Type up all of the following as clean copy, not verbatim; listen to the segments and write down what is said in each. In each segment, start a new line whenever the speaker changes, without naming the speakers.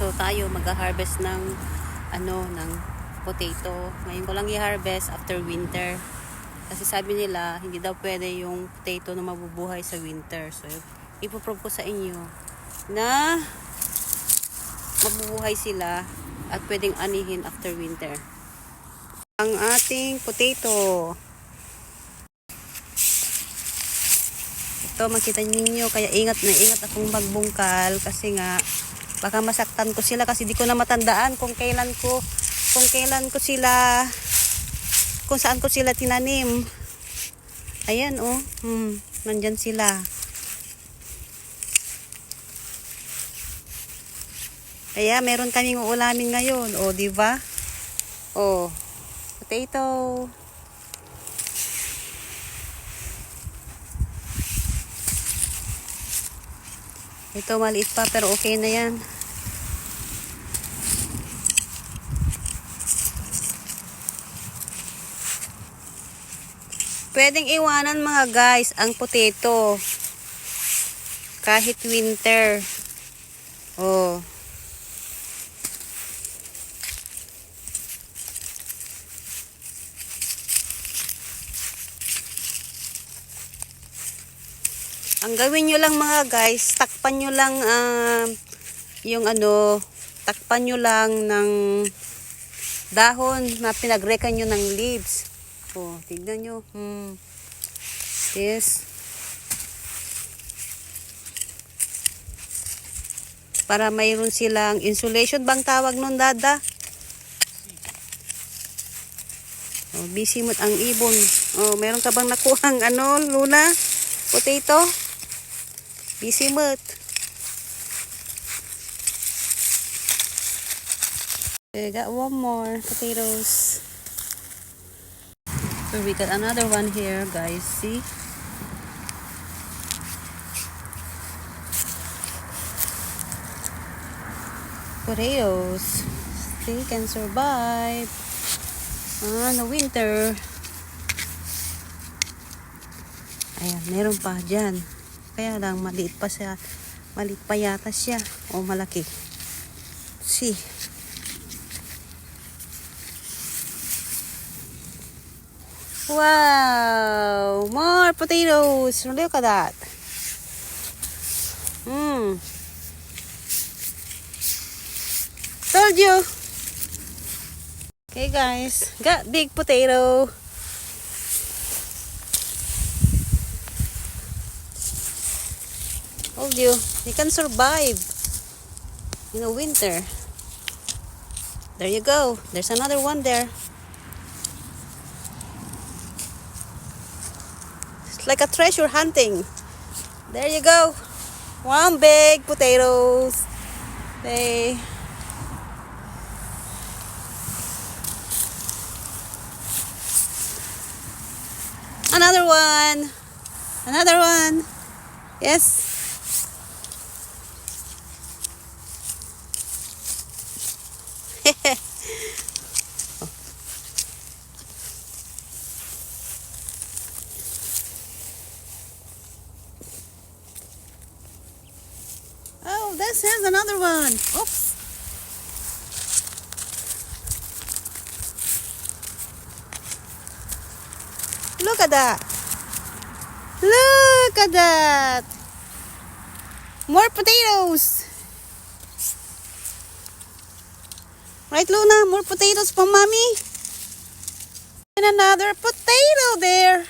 So tayo mag-harvest ng ng potato. Ngayon ko lang i-harvest after winter. Kasi sabi nila, hindi daw pwede yung potato na mabubuhay sa winter. So ipoprove ko sa inyo na mabubuhay sila at pwedeng anihin after winter. Ang ating potato. Ito, makita ninyo, kaya ingat na ingat akong magbungkal kasi nga baka masaktan ko sila kasi di ko na matandaan kung kailan ko sila, kung saan ko sila tinanim. Ayan oh, nandyan sila. Kaya meron kaming uulamin ngayon, oh, di ba? Oh, potato. Ito maliit pa pero okay na yan. Pwedeng iwanan mga guys ang potato kahit winter. Oh. Ang gawin nyo lang mga guys, takpan nyo lang takpan nyo lang ng dahon na pinagrekan nyo ng leaves. Oh, tignan nyo. Yes. Para mayroon silang insulation bang tawag nun, dada? Oh, busy mo ang ibon. Oh, meron ka bang nakuhang Luna? Potato? Busy mood. Okay, got one more potatoes. So we got another one here, guys. See? Potatoes. They can survive the winter. Ayan, meron pa dyan. Kaya lang, maliit pa yata siya. O malaki. See. Wow! More potatoes! Look at that. Told you! Okay guys, got big potato. Told you, they can survive in the winter. There you go. There's another one there. It's like a treasure hunting. There you go. One big potatoes. They another one. Another one. Yes. Oh, this is another one. Oops. Look at that. Look at that. More potatoes. Right, Luna? More potatoes for mommy. And another potato there.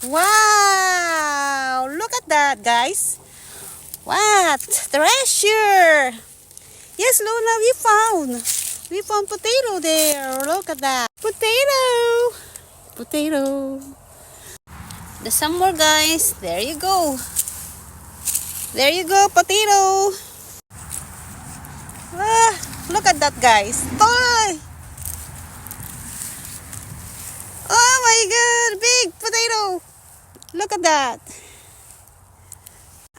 Wow. Look at that, guys. What? Treasure. Yes, Luna, we found potato there. Look at that. Potato. Potato. There's some more, guys. There you go. There you go, potato. Look at that, guys. Toy. Oh my God, big potato. Look at that.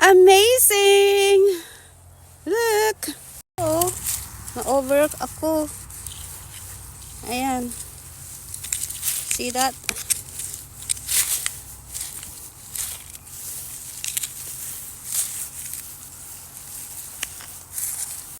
Amazing. Look. Oh, na-overwork ako. Ayan. See that?